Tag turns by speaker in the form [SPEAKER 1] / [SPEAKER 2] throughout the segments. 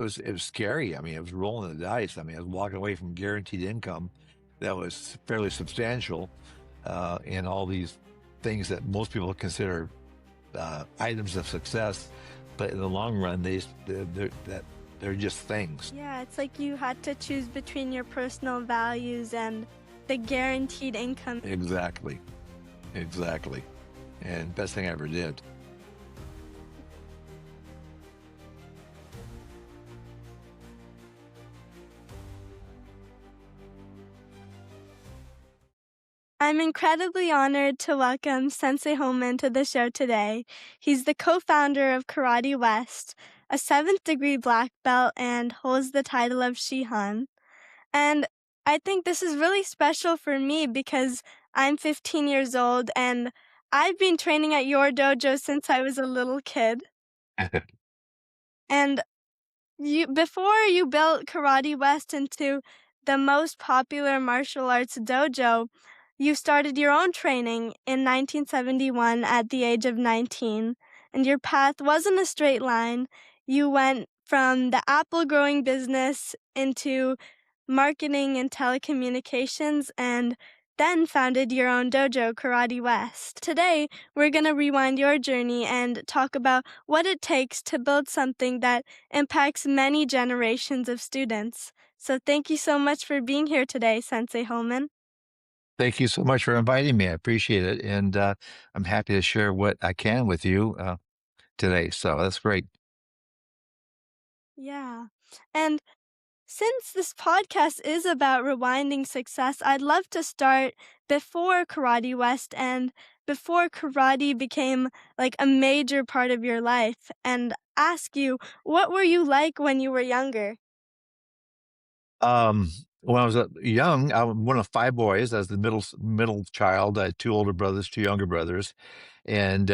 [SPEAKER 1] it was scary. I mean, it was rolling the dice. I mean, I was walking away from guaranteed income that was fairly substantial, and all these things that most people consider items of success, but in the long run, they're just things.
[SPEAKER 2] Yeah, it's like you had to choose between your personal values and the guaranteed income.
[SPEAKER 1] Exactly, exactly, and best thing I ever did.
[SPEAKER 2] I'm incredibly honored to welcome Sensei Holeman to the show today. He's the co-founder of Karate West, a seventh degree black belt, and holds the title of Shihan. And I think this is really special for me because I'm 15 years old and I've been training at your dojo since I was a little kid. And before you built Karate West into the most popular martial arts dojo, you started your own training in 1971 at the age of 19, and your path wasn't a straight line. You went from the apple growing business into marketing and telecommunications, and then founded your own dojo, Karate West. Today, we're going to rewind your journey and talk about what it takes to build something that impacts many generations of students. So thank you so much for being here today, Sensei Holman.
[SPEAKER 1] Thank you so much for inviting me. I appreciate it, and I'm happy to share what I can with you today. So that's great.
[SPEAKER 2] Yeah. And since this podcast is about rewinding success, I'd love to start before Karate West and before karate became like a major part of your life and ask you, what were you like when you were younger?
[SPEAKER 1] Um, when I was young, I was one of five boys. I was the middle child. I had two older brothers, two younger brothers, and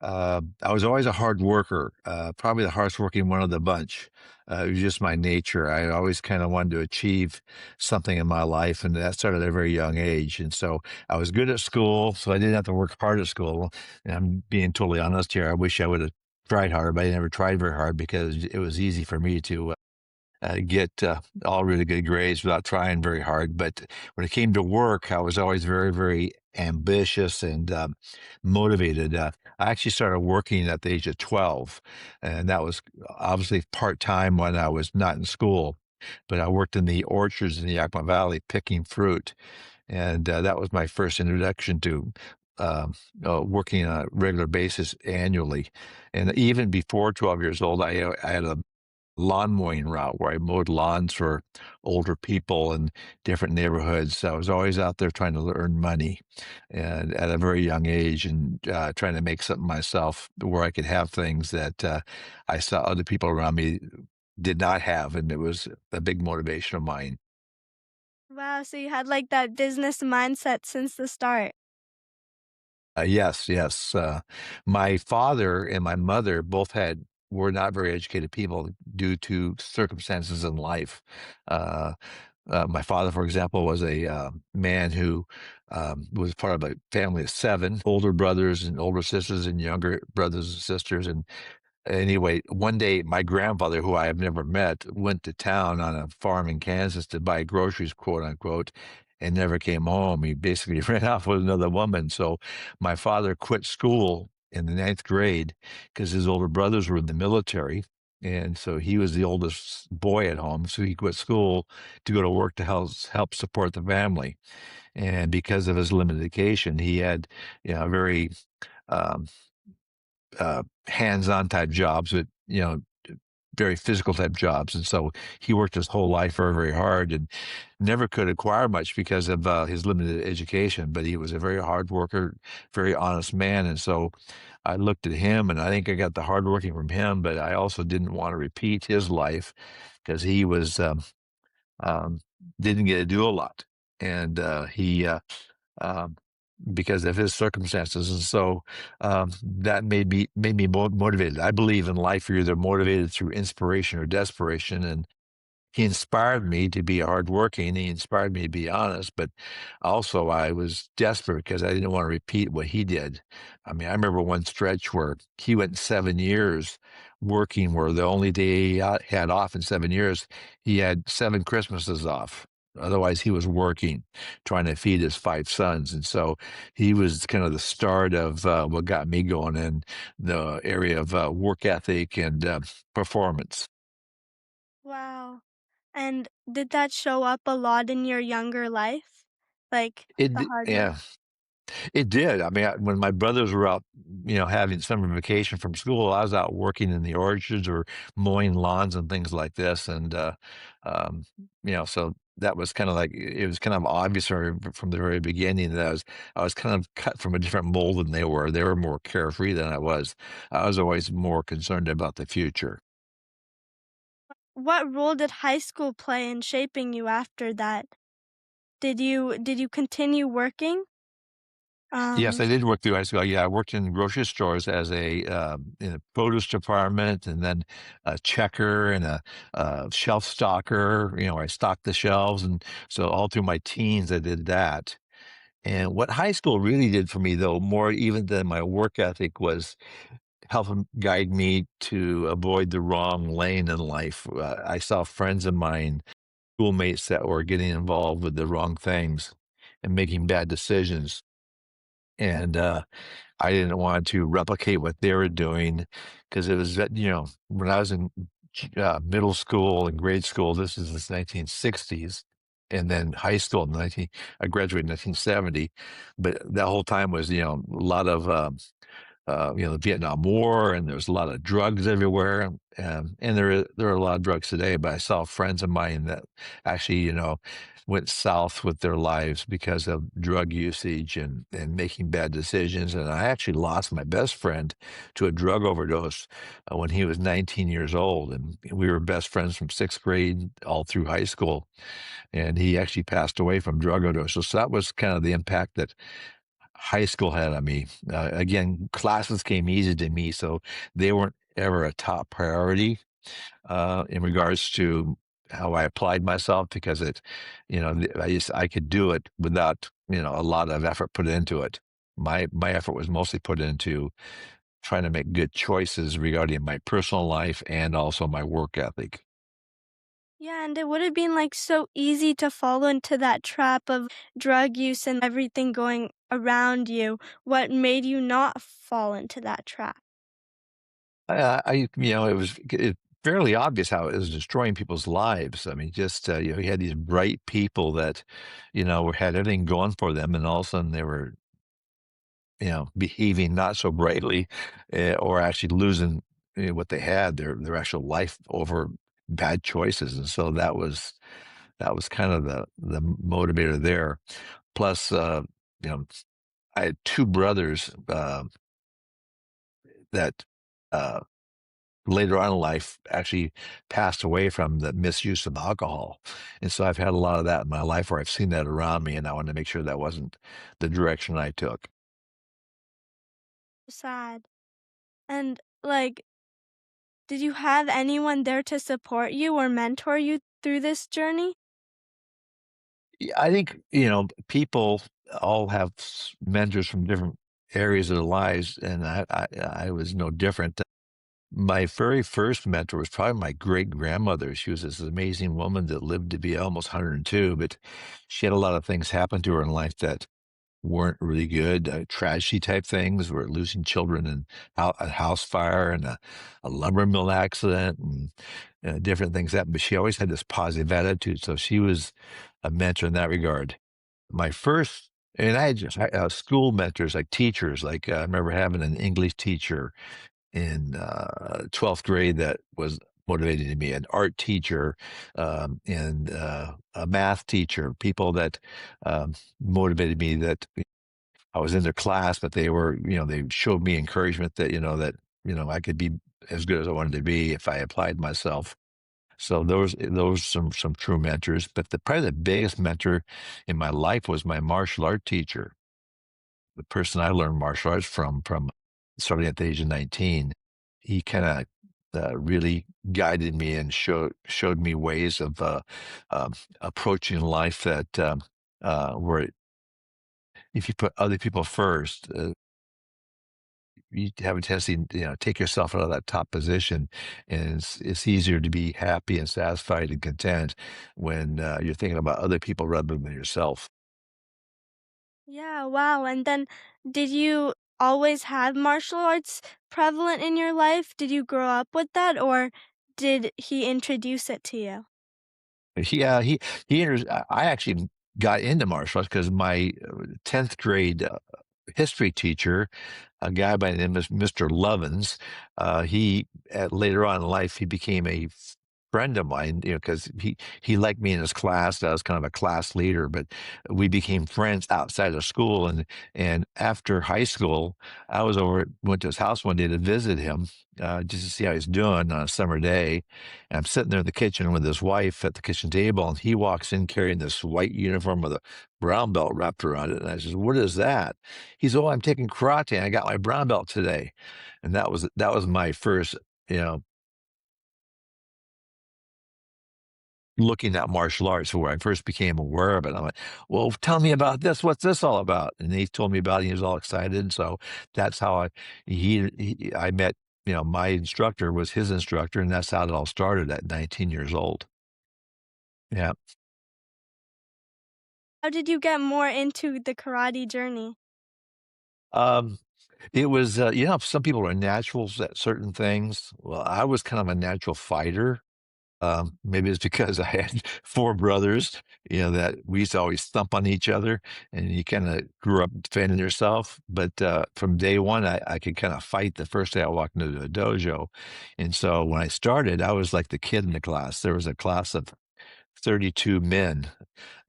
[SPEAKER 1] I was always a hard worker. Probably the hardest working one of the bunch. It was just my nature. I always kind of wanted to achieve something in my life, and that started at a very young age. And so I was good at school, so I didn't have to work hard at school. And I'm being totally honest here. I wish I would have tried harder, but I never tried very hard because it was easy for me to get all really good grades without trying very hard. But when it came to work, I was always very, very ambitious and motivated. I actually started working at the age of 12, and that was obviously part time when I was not in school. But I worked in the orchards in the Yakima Valley picking fruit, and that was my first introduction to working on a regular basis annually. And even before 12 years old, I had a lawn mowing route where I mowed lawns for older people in different neighborhoods. So I was always out there trying to earn money and at a very young age and trying to make something myself where I could have things that I saw other people around me did not have. And it was a big motivation of mine.
[SPEAKER 2] Wow, so you had like that business mindset since the start.
[SPEAKER 1] Yes, yes. My father and my mother both were not very educated people due to circumstances in life. Uh, my father, for example, was a man who was part of a family of seven older brothers and older sisters and younger brothers and sisters. And anyway, one day my grandfather, who I have never met, went to town on a farm in Kansas to buy groceries, quote unquote, and never came home. He basically ran off with another woman. So my father quit school in the ninth grade because his older brothers were in the military. And so he was the oldest boy at home. So he quit school to go to work to help support the family. And because of his limited education, he had, very um, hands-on type jobs with, very physical type jobs. And so he worked his whole life very, very hard and never could acquire much because of his limited education. But he was a very hard worker, very honest man. And so I looked at him and I think I got the hard working from him, but I also didn't want to repeat his life because he was, um, didn't get to do a lot. And he, um, because of his circumstances. And so that made me motivated. I believe in life, you're either motivated through inspiration or desperation. And he inspired me to be hardworking. He inspired me to be honest, but also I was desperate because I didn't want to repeat what he did. I mean, I remember one stretch where he went 7 years working, where the only day he had off in 7 years, he had 7 Christmases off. Otherwise, he was working, trying to feed his 5 sons. And so he was kind of the start of what got me going in the area of work ethic and performance.
[SPEAKER 2] Wow. And did that show up a lot in your younger life? Like, the hard work?
[SPEAKER 1] Yeah, it did. I mean, when my brothers were out, having summer vacation from school, I was out working in the orchards or mowing lawns and things like this. And, um, so that was kind of like, it was kind of obvious from the very beginning that I was kind of cut from a different mold than they were. They were more carefree than I was. I was always more concerned about the future.
[SPEAKER 2] What role did high school play in shaping you after that? Did you continue working?
[SPEAKER 1] Yes,
[SPEAKER 2] Um,
[SPEAKER 1] I did work through high school. Yeah, I worked in grocery stores as in a produce department, and then a checker and a shelf stocker. I stocked the shelves, and so all through my teens, I did that. And what high school really did for me, though, more even than my work ethic, was helping guide me to avoid the wrong lane in life. I saw friends of mine, schoolmates, that were getting involved with the wrong things and making bad decisions. And I didn't want to replicate what they were doing because it was that, when I was in middle school and grade school, this is the 1960s, and then high school in 19, I graduated in 1970, but that whole time was, a lot of the Vietnam War, and there was a lot of drugs everywhere. And there are a lot of drugs today, but I saw friends of mine that actually, went south with their lives because of drug usage and making bad decisions. And I actually lost my best friend to a drug overdose when he was 19 years old. And we were best friends from sixth grade all through high school. And he actually passed away from drug overdose. So that was kind of the impact that high school had on me. Again, classes came easy to me, so they weren't ever a top priority in regards to how I applied myself because I could do it without a lot of effort put into it. My effort was mostly put into trying to make good choices regarding my personal life and also my work ethic.
[SPEAKER 2] yeah, and it would have been, like, so easy to fall into that trap of drug use and everything going around you. What made you not fall into that trap?
[SPEAKER 1] It was fairly obvious how it was destroying people's lives. I mean, just you had these bright people that, had everything going for them, and all of a sudden they were, behaving not so brightly, or actually losing what they had, their actual life over bad choices, and so that was kind of the motivator there. Plus, you know, I had two brothers that. Uh, Later on in life actually passed away from the misuse of alcohol. And so I've had a lot of that in my life where I've seen that around me, and I wanted to make sure that wasn't the direction I took.
[SPEAKER 2] Sad. And, like, did you have anyone there to support you or mentor you through this journey?
[SPEAKER 1] Yeah, I think, people all have mentors from different areas of their lives, and I was no different. My very first mentor was probably my great grandmother. She was this amazing woman that lived to be almost 102, but she had a lot of things happen to her in life that weren't really good, tragedy type things. Were losing children in a house fire and a lumber mill accident and different things happened. But she always had this positive attitude. So she was a mentor in that regard. My first, and I had just school mentors, like teachers. Like I remember having an English teacher in 12th grade that was motivating me, an art teacher, and a math teacher, people that motivated me, that I was in their class, but they were, they showed me encouragement that, I could be as good as I wanted to be if I applied myself. So those some true mentors, but probably the biggest mentor in my life was my martial art teacher, the person I learned martial arts from starting at the age of 19. He kind of really guided me and showed me ways of um, approaching life that where if you put other people first, you have a tendency, take yourself out of that top position, and it's easier to be happy and satisfied and content when you're thinking about other people rather than yourself.
[SPEAKER 2] Yeah, wow. And then did you always have martial arts prevalent in your life? Did you grow up with that or did he introduce it to you?
[SPEAKER 1] Yeah, I actually got into martial arts because my 10th grade history teacher, a guy by the name of Mr. Lovins. Later on in life, he became a friend of mine, because he liked me in his class. I was kind of a class leader, but we became friends outside of school. And after high school, went to his house one day to visit him, just to see how he's doing on a summer day. And I'm sitting there in the kitchen with his wife at the kitchen table, and he walks in carrying this white uniform with a brown belt wrapped around it. And I says, "What is that?" He's, "Oh, I'm taking karate, and I got my brown belt today." And that was my first, you know, looking at martial arts where I first became aware of it. I'm like, "Well, tell me about this. What's this all about?" And he told me about it. And he was all excited. So that's how I met, my instructor was his instructor, and that's how it all started at 19 years old. Yeah.
[SPEAKER 2] How did you get more into the karate journey?
[SPEAKER 1] Um, it was, some people are naturals at certain things. Well, I was kind of a natural fighter. Maybe it's because I had 4 brothers, that we used to always thump on each other, and you kinda grew up defending yourself, but, from day 1, I could kinda fight the first day I walked into the dojo, and so when I started, I was like the kid in the class. There was a class of 32 men,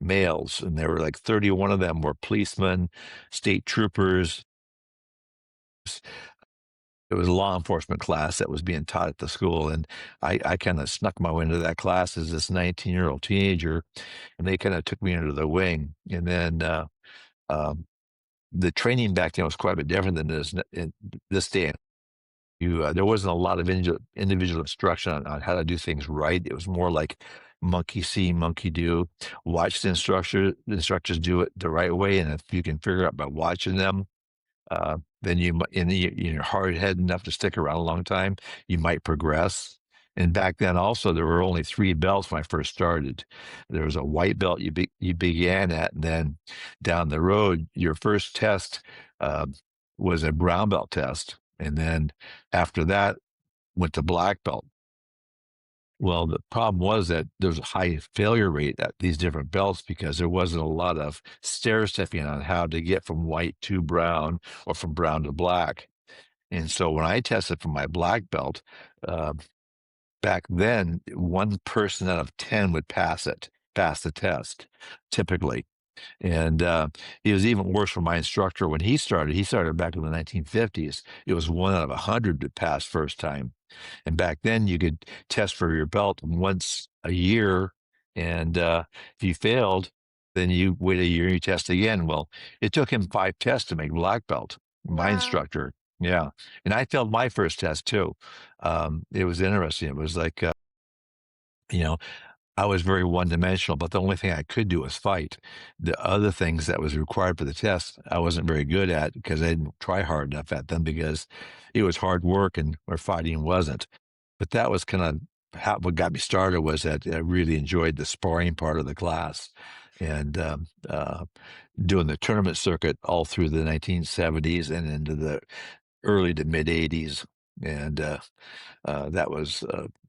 [SPEAKER 1] males, and there were like 31 of them were policemen, state troopers. It was a law enforcement class that was being taught at the school, and I kinda snuck my way into that class as this 19-year-old teenager, and they kinda took me under the wing, and then, um, the training back then was quite a bit different than this in this day. There wasn't a lot of individual instruction on how to do things right. It was more like monkey see, monkey do. Watch the instructors do it the right way, and if you can figure out by watching them, then you're hard headed enough to stick around a long time, you might progress. And back then, also, there were only 3 belts when I first started. There was a white belt you began at, and then down the road, your first test uh, was a brown belt test, and then after that, went to black belt. Well, the problem was that there was a high failure rate at these different belts because there wasn't a lot of stair stepping on how to get from white to brown or from brown to black. And so when I tested for my black belt, uh, back then, 1 person out of 10 would pass the test, typically. And it was even worse for my instructor when he started. He started back in the 1950s. It was 1 out of 100 that passed first time. And back then, you could test for your belt once a year. And if you failed, then you wait a year and you test again. Well, it took him 5 tests to make black belt, my
[SPEAKER 2] Wow.
[SPEAKER 1] instructor. Yeah. And I failed my first test too. It was interesting. It was like, you know, I was very one-dimensional, but the only thing I could do was fight. The other things that was required for the test, I wasn't very good at because I didn't try hard enough at them because it was hard work and where fighting wasn't. But that was kind of what got me started was that I really enjoyed the sparring part of the class and doing the tournament circuit all through the 1970s and into the early to mid 80s. And that was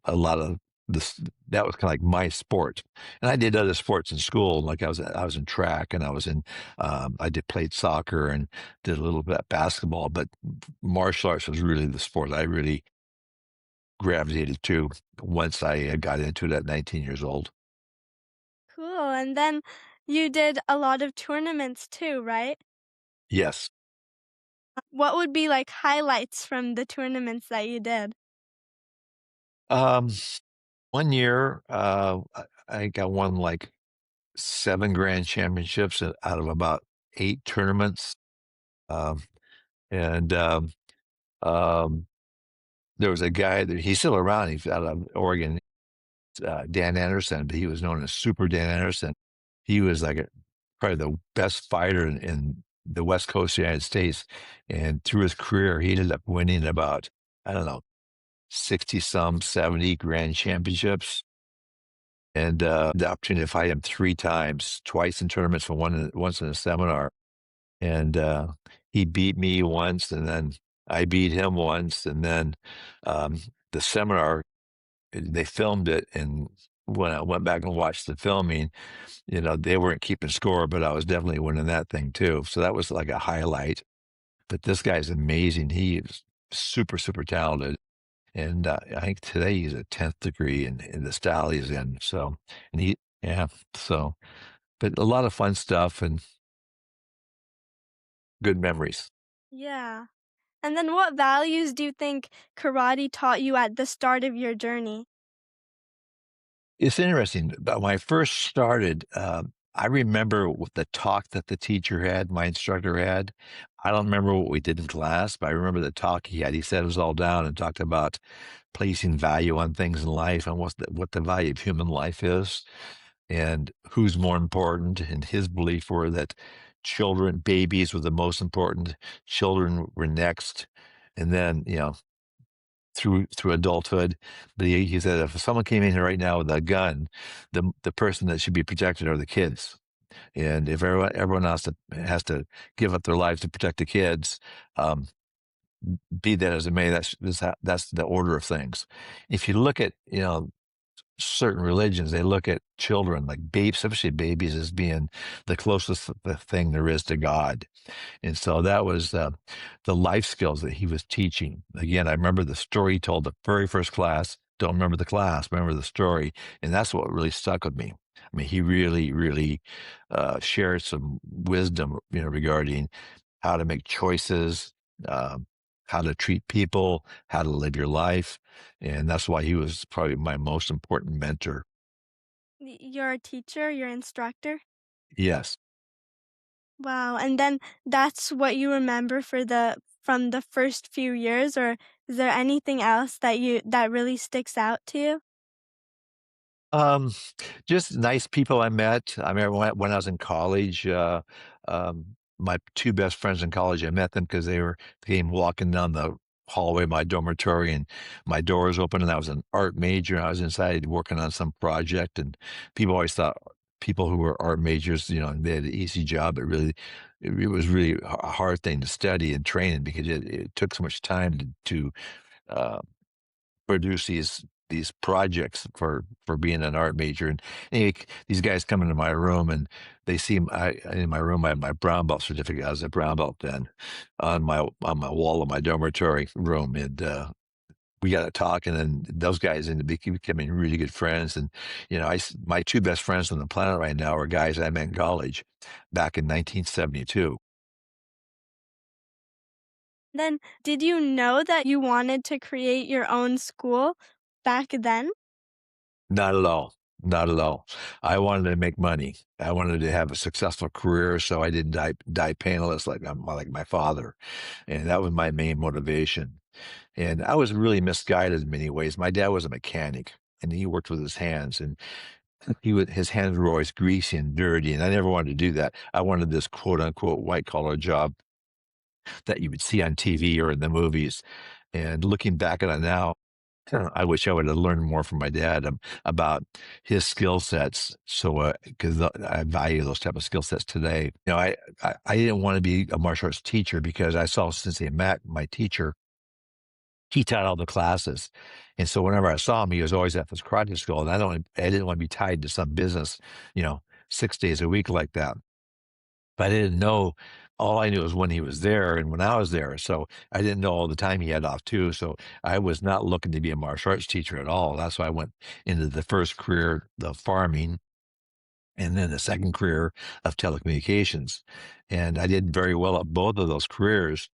[SPEAKER 1] a lot of this. That was kind of like my sport, and I did other sports in school. Like I was in track, and I did played soccer and did a little bit of basketball. But martial arts was really the sport I really gravitated to once I got into it at 19 years old.
[SPEAKER 2] Cool. And then you did a lot of tournaments too, right?
[SPEAKER 1] Yes.
[SPEAKER 2] What would be like highlights from the tournaments that you did?
[SPEAKER 1] Um, one year, I think I won like 7 grand championships out of about 8 tournaments. Um, and um, there was a guy that he's still around. He's out of Oregon, Dan Anderson, but he was known as Super Dan Anderson. He was like probably the best fighter in the West Coast of the United States. And through his career, he ended up winning about, I don't know, 60 some, 70 grand championships. And the opportunity to fight him three times, twice in tournaments, and once in a seminar. And he beat me once, and then I beat him once. And then um, the seminar, they filmed it. And when I went back and watched the filming, they weren't keeping score, but I was definitely winning that thing too. So that was like a highlight. But this guy's amazing. He is super, super talented. And I think today he's a 10th degree in the style he's in. So, and yeah, so, but a lot of fun stuff and good memories.
[SPEAKER 2] Yeah. And then what values do you think karate taught you at the start of your journey?
[SPEAKER 1] It's interesting. But when I first started, I remember with the talk that the teacher had, my instructor had. I don't remember what we did in class, but I remember the talk he had. He set us all down and talked about placing value on things in life and what the value of human life is and who's more important. And his belief were that babies were the most important, children were next, and then through adulthood. But he said if someone came in here right now with a gun, the person that should be protected are the kids. And if everyone has to give up their lives to protect the kids, um, be that as it may, that's the order of things. If you look at certain religions, they look at children like babes, especially babies, as being the closest the thing there is to God. And so that was the life skills that he was teaching. Again, I remember the story he told the very first class. Don't remember the class, remember the story. And that's what really stuck with me. I mean, he really, really shared some wisdom, regarding how to make choices, um, how to treat people, how to live your life. And that's why he was probably my most important mentor.
[SPEAKER 2] Your teacher, your instructor?
[SPEAKER 1] Yes.
[SPEAKER 2] Wow. And then that's what you remember from the first few years, or is there anything else that really sticks out to you?
[SPEAKER 1] Um, just nice people I met. I remember when I was in college, my two best friends in college, I met them because they came walking down the hallway of my dormitory and my door was open and I was an art major. And I was inside working on some project and people always thought people who were art majors, they had an easy job, but really, it was really a hard thing to study and train in because it took so much time to uh, produce these projects for being an art major. And anyway, these guys come into my room and they see in my room I had my brown belt certificate. I was a brown belt then on my wall of my dormitory room. And we got to talking, and those guys ended up becoming really good friends. And my two best friends on the planet right now are guys I met in college back in 1972.
[SPEAKER 2] Then did you know that you wanted to create your own school back then?
[SPEAKER 1] Not at all. Not at all. I wanted to make money. I wanted to have a successful career, so I didn't die penniless like my father, and that was my main motivation. And I was really misguided in many ways. My dad was a mechanic, and he worked with his hands, and his hands were always greasy and dirty, and I never wanted to do that. I wanted this quote unquote white collar job that you would see on TV or in the movies. And looking back at it now, I wish I would have learned more from my dad about his skill sets. So, because I value those type of skill sets today. I didn't want to be a martial arts teacher because I saw Sensei Mac, my teacher, he taught all the classes. And so whenever I saw him, he was always at this karate school. And I didn't want to be tied to some business, you know, 6 days a week like that. But I didn't know. All I knew was when he was there and when I was there. So I didn't know all the time he had off too. So I was not looking to be a martial arts teacher at all. That's why I went into the first career of farming and then the second career of telecommunications. And I did very well at both of those careers.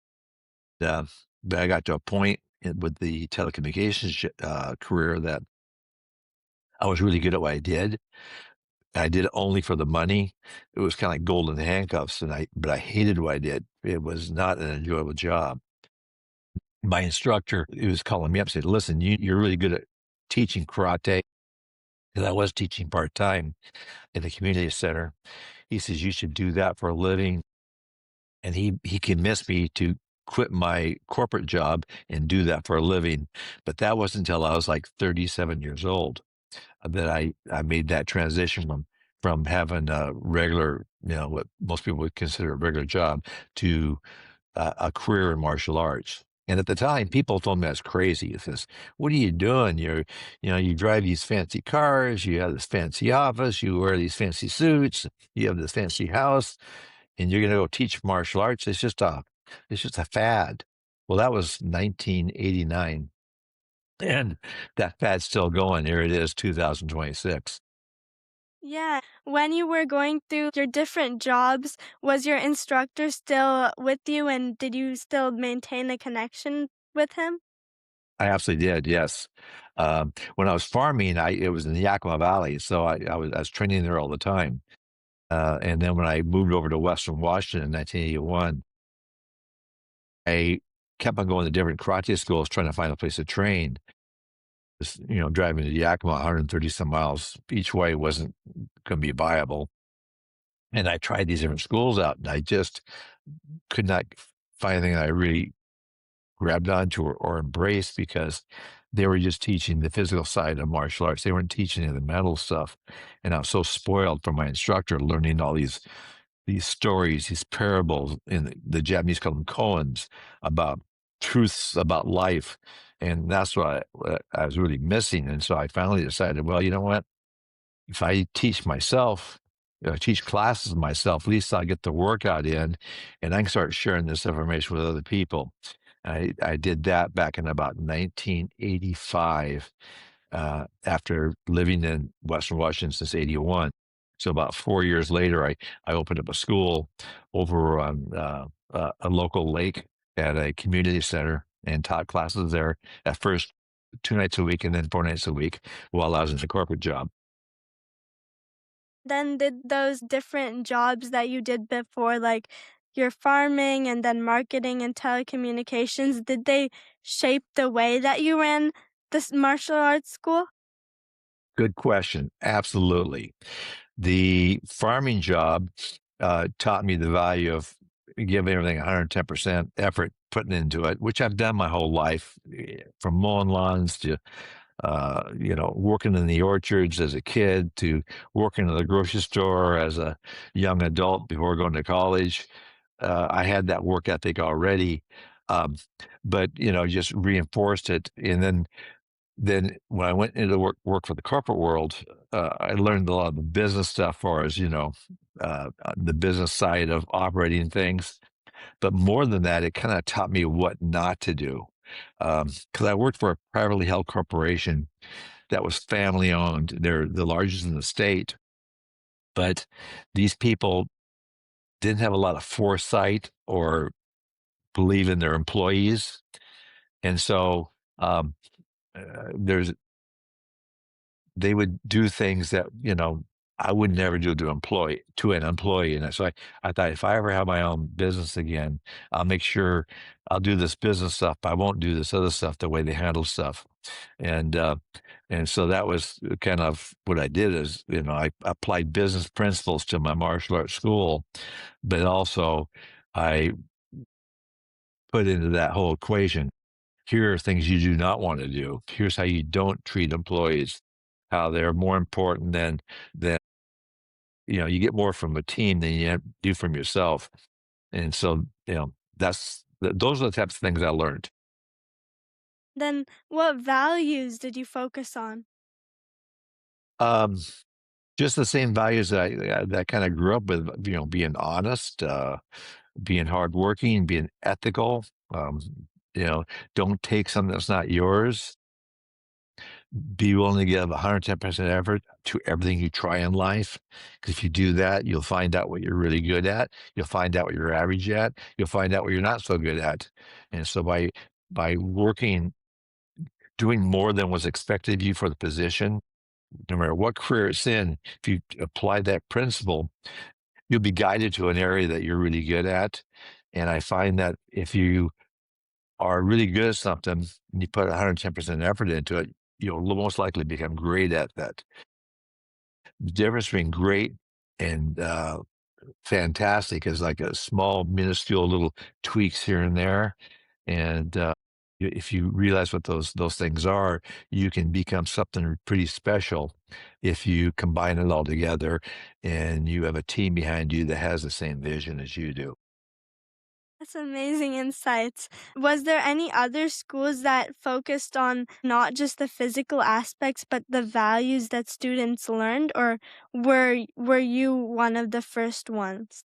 [SPEAKER 1] Uh, but I got to a point with the telecommunications career that I was really good at what I did. I did it only for the money. It was kinda like golden handcuffs, but I hated what I did. It was not an enjoyable job. My instructor, he was calling me up, said, "Listen, you're really good at teaching karate." Because I was teaching part time at the community center. He says, "You should do that for a living." And he convinced me to quit my corporate job and do that for a living. But that wasn't until I was like 37 years old that I made that transition from having a regular, what most people would consider a regular job to a career in martial arts. And at the time, people told me I was crazy. It says, "What are you doing? You drive these fancy cars, you have this fancy office, you wear these fancy suits, you have this fancy house, and you're going to go teach martial arts. It's just a fad." Well, that was 1989, and that fad's still going. Here it is, 2026.
[SPEAKER 2] Yeah. When you were going through your different jobs, was your instructor still with you and did you still maintain a connection with him?
[SPEAKER 1] I absolutely did. Yes. When I was farming, it was in the Yakima Valley, so I was training there all the time. And then when I moved over to Western Washington in 1981, I kept on going to different karate schools trying to find a place to train. Driving to Yakima 130 some miles each way wasn't going to be viable. And I tried these different schools out, and I just could not find anything that I really grabbed onto or embraced because they were just teaching the physical side of martial arts. They weren't teaching any of the mental stuff. And I was so spoiled from my instructor learning all these stories, these parables, and the Japanese call them koans, about truths about life. And that's what I was really missing. And so I finally decided, well, you know what? If I teach myself, teach classes myself, at least I'll get the workout in and I can start sharing this information with other people. I did that back in about 1985 after living in Western Washington since 81. So about 4 years later, I opened up a school over on a local lake at a community center and taught classes there at first 2 nights a week and then 4 nights a week while I was in a corporate job.
[SPEAKER 2] Then did those different jobs that you did before, like your farming and then marketing and telecommunications, did they shape the way that you ran this martial arts school?
[SPEAKER 1] Good question. Absolutely. The farming job taught me the value of giving everything 110% effort putting into it, which I've done my whole life, from mowing lawns to working in the orchards as a kid to working in the grocery store as a young adult before going to college. I had that work ethic already, um, but just reinforced it. And then when I went into work for the corporate world, I learned a lot of the business stuff, for as the business side of operating things. But more than that, it kind of taught me what not to do. Because I worked for a privately held corporation that was family owned. They're the largest in the state, but these people didn't have a lot of foresight or believe in their employees. And so um, there's they would do things that I would never do to an employee. And so I thought, if I ever have my own business again, I'll make sure I'll do this business stuff, but I won't do this other stuff the way they handle stuff. And and so that was kind of what I did. Is I applied business principles to my martial arts school, but also I put into that whole equation, here are things you do not want to do. Here's how you don't treat employees, how they're more important than you get more from a team than you do from yourself. And so, those are the types of things I learned.
[SPEAKER 2] Then what values did you focus on?
[SPEAKER 1] Um, just the same values that I kind of grew up with, being honest, being hardworking, being ethical. Um, you know, don't take something that's not yours. Be willing to give 110% effort to everything you try in life. Because if you do that, you'll find out what you're really good at. You'll find out what you're average at. You'll find out what you're not so good at. And so by working, doing more than was expected of you for the position, no matter what career it's in, if you apply that principle, you'll be guided to an area that you're really good at. And I find that if you are really good at something and you put 110% effort into it, you'll most likely become great at that. The difference between great and fantastic is like a small, minuscule little tweaks here and there. And if you realize what those things are, you can become something pretty special if you combine it all together and you have a team behind you that has the same vision as you do.
[SPEAKER 2] That's amazing insights. Was there any other schools that focused on not just the physical aspects, but the values that students learned, or were you one of the first ones?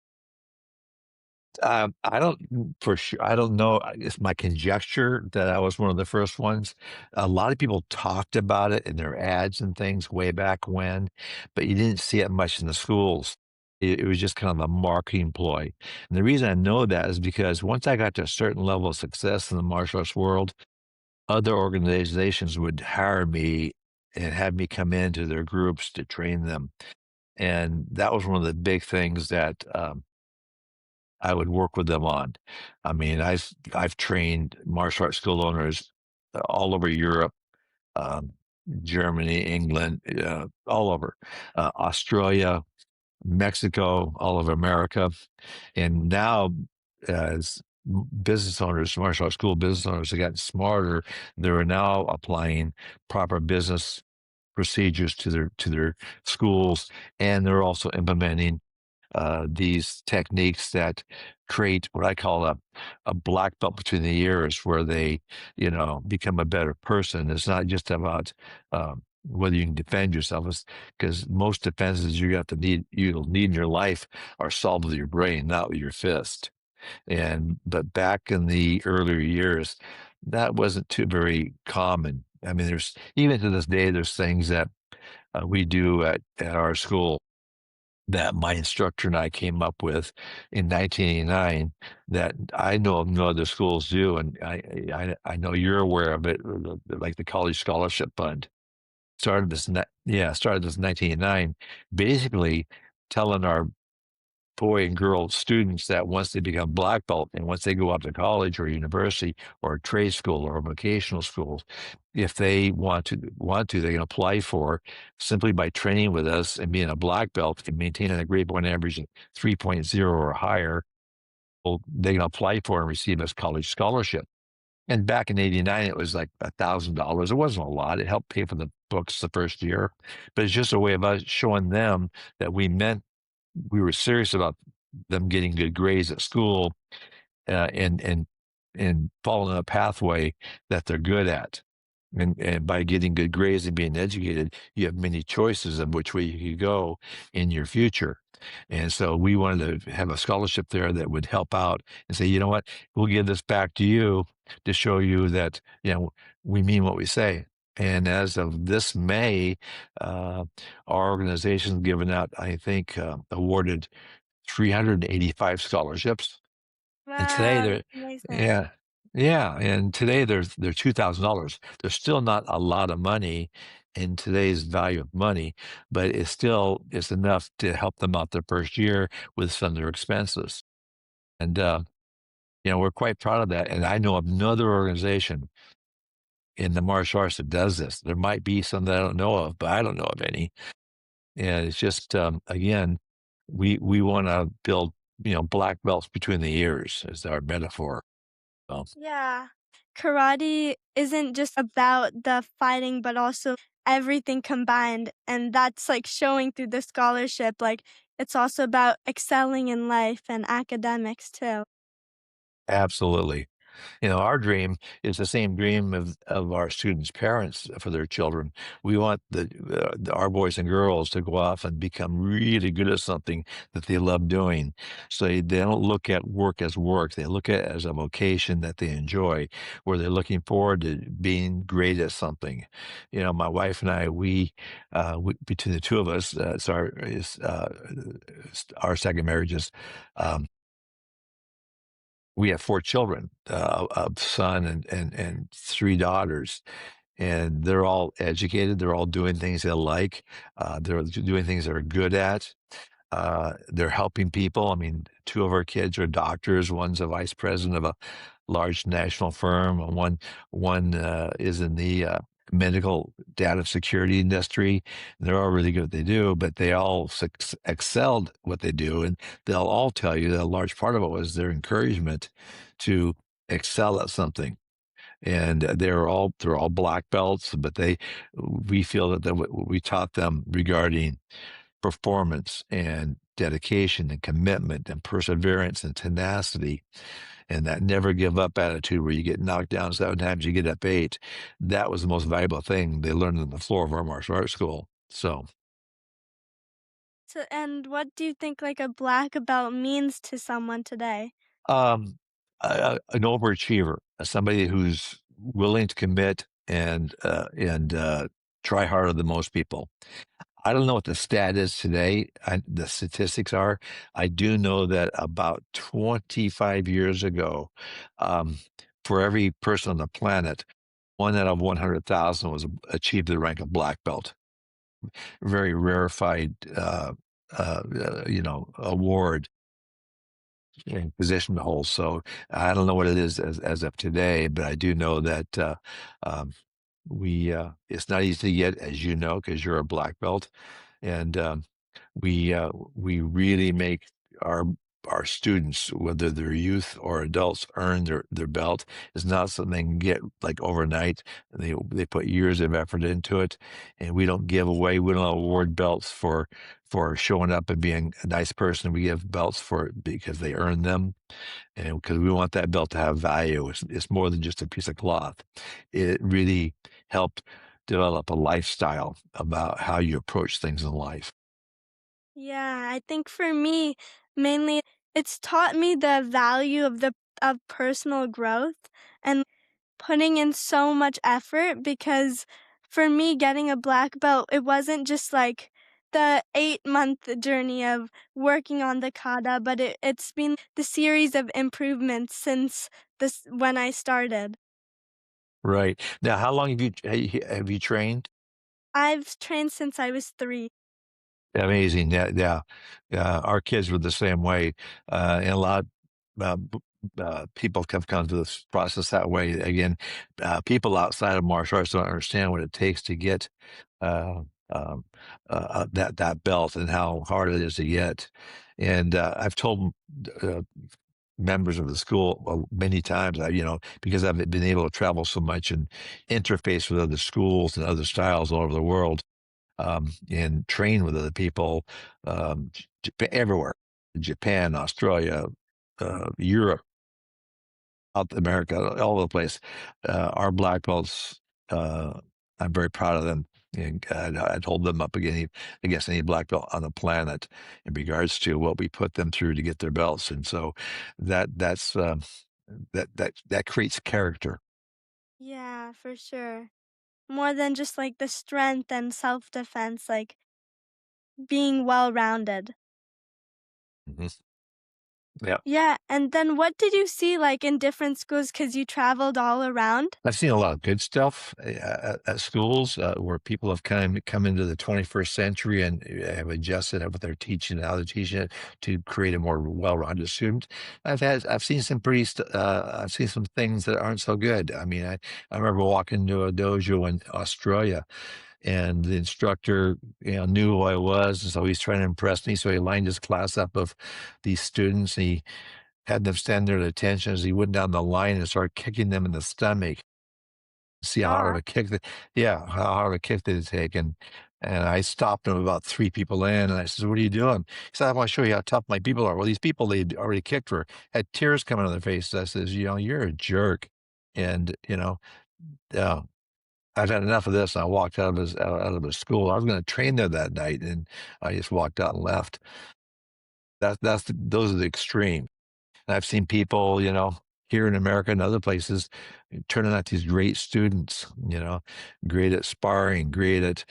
[SPEAKER 1] I don't for sure. I don't know. It's my conjecture that I was one of the first ones. A lot of people talked about it in their ads and things way back when, but you didn't see it much in the schools. It was just kind of a marketing ploy. And the reason I know that is because once I got to a certain level of success in the martial arts world, other organizations would hire me and have me come into their groups to train them. And that was one of the big things that I would work with them on. I mean, I've trained martial arts school owners all over Europe, um, Germany, England, all over, Australia, Mexico, all over America, and now as business owners, martial arts school business owners have gotten smarter, they're now applying proper business procedures to their schools, and they're also implementing these techniques that create what I call a black belt between the ears, where they, become a better person. It's not just about whether you can defend yourself, because most defenses you'll need in your life are solved with your brain, not with your fist. And but back in the earlier years, that wasn't too very common. I mean, there's even to this day, there's things that we do at our school that my instructor and I came up with in 1989 that I know of no other schools do, and I know you're aware of it, like the College Scholarship Fund. Started this in 1989, basically telling our boy and girl students that once they become black belt and once they go up to college or university or a trade school or a vocational school, if they want to, they can apply for simply by training with us and being a black belt and maintaining a grade point average of 3.0 or higher. Well, they can apply for and receive a college scholarship. And back in '89, it was like $1,000. It wasn't a lot. It helped pay for the books the first year, but it's just a way of us showing them that we were serious about them getting good grades at school, and following a pathway that they're good at. And by getting good grades and being educated, you have many choices of which way you could go in your future. And so we wanted to have a scholarship there that would help out and say, you know what, we'll give this back to you to show you that, we mean what we say. And as of this May, uh, our organization's given out, I think, awarded 385 scholarships. And today
[SPEAKER 2] Wow,
[SPEAKER 1] they're
[SPEAKER 2] that's amazing.
[SPEAKER 1] yeah. Yeah, and today they're $2,000. There's still not a lot of money in today's value of money, but it's enough to help them out their first year with some of their expenses. And we're quite proud of that. And I know of another organization in the martial arts that does this. There might be some that I don't know of, but I don't know of any. And it's just again, we want to build black belts between the ears is our metaphor. So,
[SPEAKER 2] Yeah. Karate isn't just about the fighting, but also everything combined. And that's like showing through the scholarship. Like it's also about excelling in life and academics too.
[SPEAKER 1] absolutely. Our dream is the same dream of our students' parents for their children. We want our boys and girls to go off and become really good at something that they love doing. So they don't look at work as work. They look at it as a vocation that they enjoy, where they're looking forward to being great at something. My wife and I, between the two of us, our second marriage is. Um, we have 4 children, a son and 3 daughters, and they're all educated, they're all doing things they like, they're doing things they're good at, they're helping people. I mean, 2 of our kids are doctors, one's a vice president of large national firm, and one is in the medical data security industry. They're all really good at what they do, but they all excelled what they do, and they'll all tell you that a large part of it was their encouragement to excel at something. And they're all black belts, but we feel that what we taught them regarding performance and dedication and commitment and perseverance and tenacity and that never give up attitude where you get knocked down 7 times, you get up eight. That was the most valuable thing they learned on the floor of our martial arts school. So,
[SPEAKER 2] So, and what do you think like a black belt means to someone today?
[SPEAKER 1] um, an overachiever, somebody who's willing to commit and try harder than most people. I don't know what the stat is today. The statistics are. I do know that about 25 years ago, um, for every person on the planet, one out of 100,000 was achieved the rank of black belt. Very rarefied, award and position to hold. So I don't know what it is as of today, but I do know that um, we it's not easy to get, as you know, because you're a black belt, and we really make our our students, whether they're youth or adults, earn their belt. It's not something they can get like overnight. They put years of effort into it, and we don't give away. We don't award belts for showing up and being a nice person. We give belts for because they earn them, and because we want that belt to have value. It's more than just a piece of cloth. It really helped develop a lifestyle about how you approach things in life.
[SPEAKER 2] Yeah, I think for me, mainly it's taught me the value of personal growth and putting in so much effort because for me getting a black belt, it wasn't just like the 8-month journey of working on the kata, but it's been the series of improvements since this when I started.
[SPEAKER 1] Right. Now, how long have you trained?
[SPEAKER 2] I've trained since I was 3.
[SPEAKER 1] Amazing. Yeah, yeah. Our kids were the same way, and a lot people have come to this process that way. Again, people outside of martial arts don't understand what it takes to get uh, um, that belt and how hard it is to get. And I've told members of the school many times, because I've been able to travel so much and interface with other schools and other styles all over the world, and train with other people, everywhere, Japan, Australia, Europe, South America, all over the place. Our black belts, I'm very proud of them. And I'd hold them up against any black belt on the planet in regards to what we put them through to get their belts. And so that creates character.
[SPEAKER 2] Yeah, for sure. More than just like the strength and self-defense, like being well-rounded.
[SPEAKER 1] Mhm. Yeah.
[SPEAKER 2] Yeah, and then what did you see, like, in different schools? Cause you traveled all around?
[SPEAKER 1] I've seen a lot of good stuff at schools where people have come into the 21st century and have adjusted what they're teaching and how they're teaching it to create a more well-rounded student. I've seen I've seen some things that aren't so good. I mean, I remember walking into a dojo in Australia, and the instructor, knew who I was, and so he's trying to impress me. So he lined his class up of these students, and he had them stand there at attention as he went down the line and started kicking them in the stomach. See how hard of
[SPEAKER 2] Ah.
[SPEAKER 1] a kick yeah, how hard of a kick they take, and I stopped him about 3 people in, and I said, "What are you doing?" He said, "I wanna show you how tough my people are." Well, these people they'd already kicked had tears coming on their faces. I says, "You're a jerk." And, yeah, I've had enough of this. I walked out of his school. I was gonna train there that night, and I just walked out and left. Those are the extremes. And I've seen people, here in America and other places turning out these great students, great at sparring, great at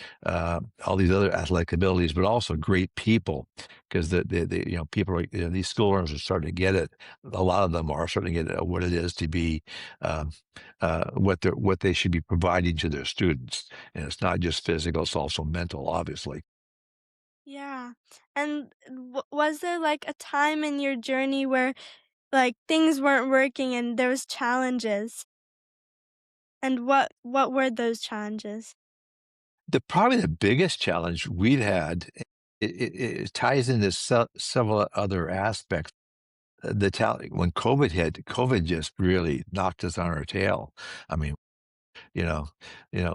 [SPEAKER 1] all these other athletic abilities, but also great people because people, these schoolrooms are starting to get it. A lot of them are starting to get what it is to be, um, what they should be providing to their students. And it's not just physical, it's also mental, obviously.
[SPEAKER 2] Yeah, and was there, like, a time in your journey where like things weren't working and there was challenges. And what were those challenges?
[SPEAKER 1] Probably the biggest challenge we've had, it ties into several other aspects. When COVID hit, COVID just really knocked us on our tail. I mean, you know,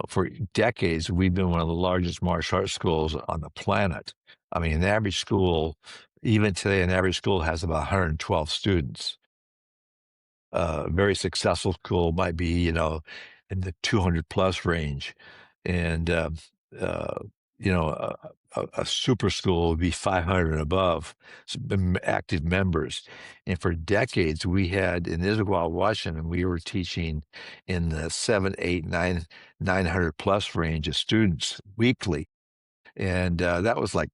[SPEAKER 1] for decades we've been one of the largest martial arts schools on the planet. I mean, an average school, even today, an average school has about 112 students. A very successful school might be, in the 200 plus range. And, uh, a super school would be 500 and above active members. And for decades, we had in Issaquah, Washington, we were teaching in the 7, 8, 9, 900 plus range of students weekly. And that was like,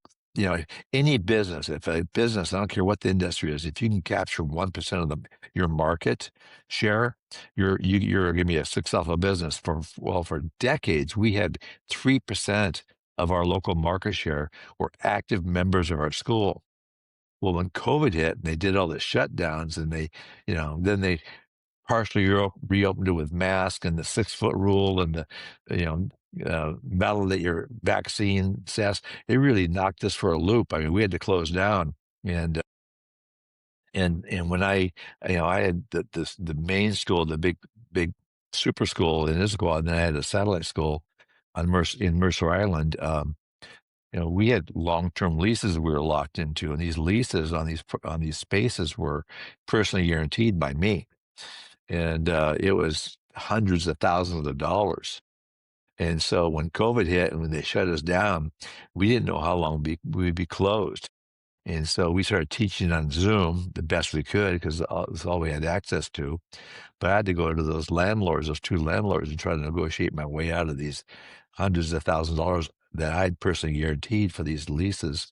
[SPEAKER 1] any business, if a business, I don't care what the industry is, if you can capture 1% of your market share, you're going to be a successful business. For decades, we had 3% of our local market share were active members of our school. Well, when COVID hit and they did all the shutdowns and then they partially reopened it with masks and the 6 foot rule and the you know validate your vaccine status. It really knocked us for a loop. I mean, we had to close down, and when I had the main school, the big super school in Issaquah, and then I had a satellite school in Mercer Island. We had long-term leases we were locked into, and these leases on these spaces were personally guaranteed by me, and it was hundreds of thousands of dollars. And so when COVID hit and when they shut us down, we didn't know how long we'd be closed. And so we started teaching on Zoom the best we could because it's all we had access to. But I had to go to those 2 landlords, and try to negotiate my way out of these hundreds of thousands of dollars that I'd personally guaranteed for these leases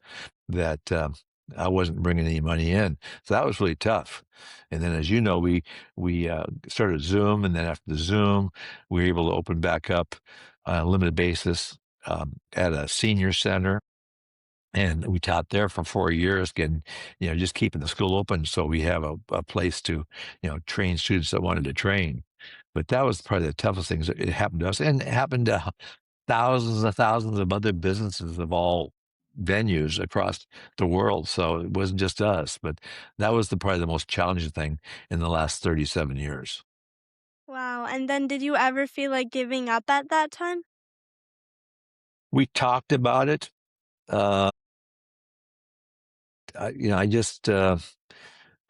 [SPEAKER 1] that I wasn't bringing any money in. So that was really tough. And then, as you know, we started Zoom, and then after the Zoom, we were able to open back up on a limited basis at a senior center, and we taught there for 4 years, getting, just keeping the school open so we have a place to, train students that wanted to train. But that was probably the toughest things that it happened to us, and it happened to thousands and thousands of other businesses of all venues across the world. So it wasn't just us, but that was probably the most challenging thing in the last 37 years.
[SPEAKER 2] Wow, and then did you ever feel like giving up at that time?
[SPEAKER 1] We talked about it. Uh, I just thought,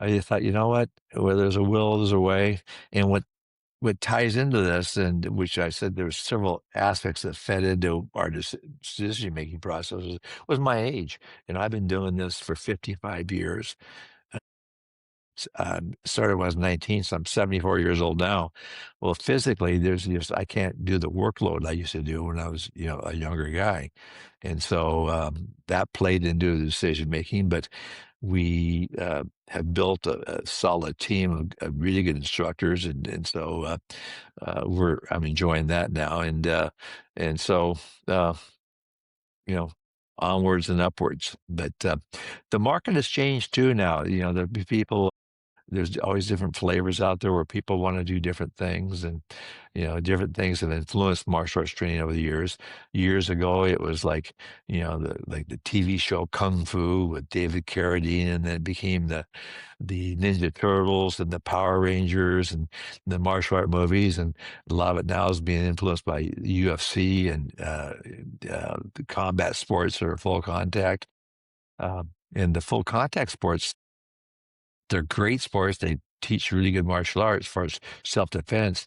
[SPEAKER 1] you know what? Where there's a will, there's a way. And what ties into this, and which I said there was several aspects that fed into our decision making process, was my age. And I've been doing this for 55 years. Started when I was 19, so I'm 74 years old now. Well, physically, I can't do the workload I used to do when I was, a younger guy, and so that played into the decision making. But we have built a solid team of really good instructors, and so I'm enjoying that now, and so uh, you know onwards and upwards. But the market has changed too now. The people there's always different flavors out there where people want to do different things, and different things have influenced martial arts training over the years. Years ago, it was like the TV show Kung Fu with David Carradine, and then it became the Ninja Turtles and the Power Rangers and the martial art movies, and a lot of it now is being influenced by UFC and the combat sports or full contact. And the full contact sports, they're great sports. They teach really good martial arts as far as self-defense,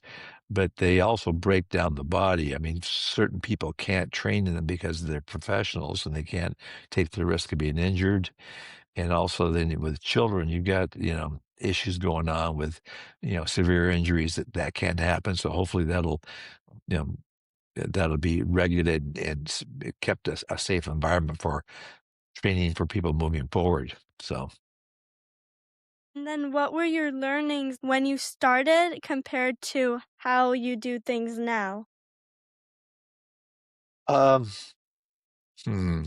[SPEAKER 1] but they also break down the body. I mean, certain people can't train in them because they're professionals and they can't take the risk of being injured. And also then with children, you've got, issues going on with, severe injuries that can happen. So hopefully you know, that'll be regulated and kept a safe environment for training for people moving forward. So,
[SPEAKER 2] And then what were your learnings when you started compared to how you do things now?
[SPEAKER 1] um, hmm.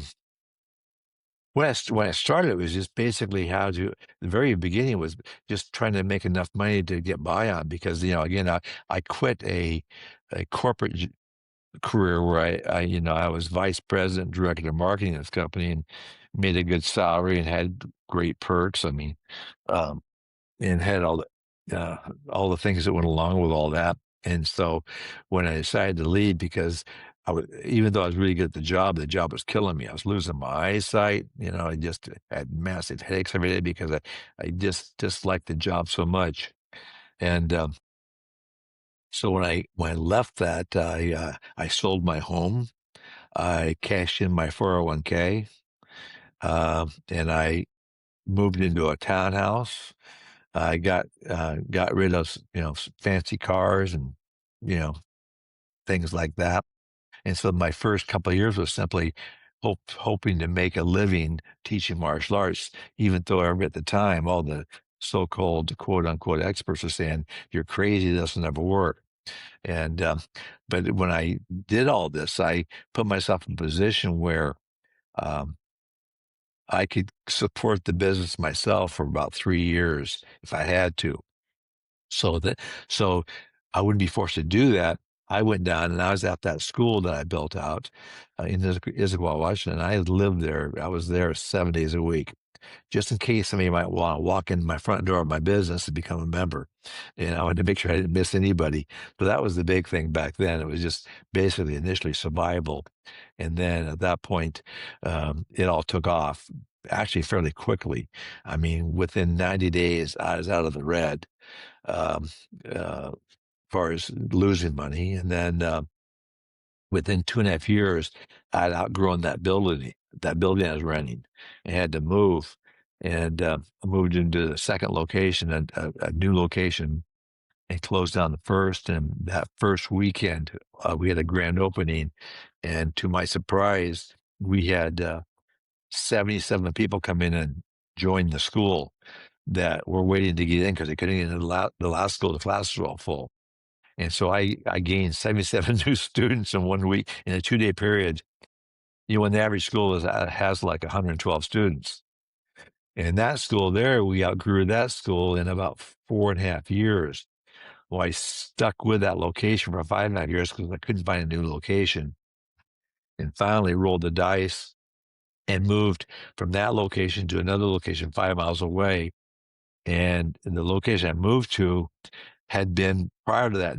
[SPEAKER 1] when I started, it was just basically how to the very beginning was just trying to make enough money to get by on because, again, I quit a corporate career where I was vice president, director of marketing of this company and made a good salary and had great perks. I mean, um, and had all the things that went along with all that. And so when I decided to leave, because even though I was really good at the job was killing me. I was losing my eyesight. I just had massive headaches every day because I just disliked the job so much. And so when I left that, I sold my home. I cashed in my 401k, and I moved into a townhouse. I got rid of fancy cars and you know things like that. And so my first couple of years was simply hoping to make a living teaching martial arts, even though at the time all the so-called quote unquote experts were saying you're crazy, this will never work. And but when I did all this, I put myself in a position where um, I could support the business myself for about 3 years if I had to. So that so I wouldn't be forced to do that. I went down and I was at that school that I built out in Issaquah, Washington. I had lived there. I was there 7 days a week, just in case somebody might want to walk in my front door of my business and become a member. And I wanted to make sure I didn't miss anybody. So that was the big thing back then. It was just basically initially survival. And then at that point, it all took off actually fairly quickly. I mean, within 90 days, I was out of the red um, as far as losing money. And then within 2.5 years, I'd outgrown that building I was renting, and had to move. And I moved into the second location, a new location, and closed down the first. And that first weekend, we had a grand opening. And to my surprise, we had 77 people come in and join the school that were waiting to get in because they couldn't get into the last school. The classes were all full. And so I gained 77 new students in 1 week in a 2-day period. When the average school has like 112 students. And that school there, we outgrew that school in about 4.5 years. Well, I stuck with that location for 5.5 years because I couldn't find a new location. And finally rolled the dice and moved from that location to another location 5 miles away. And the location I moved to had been prior to that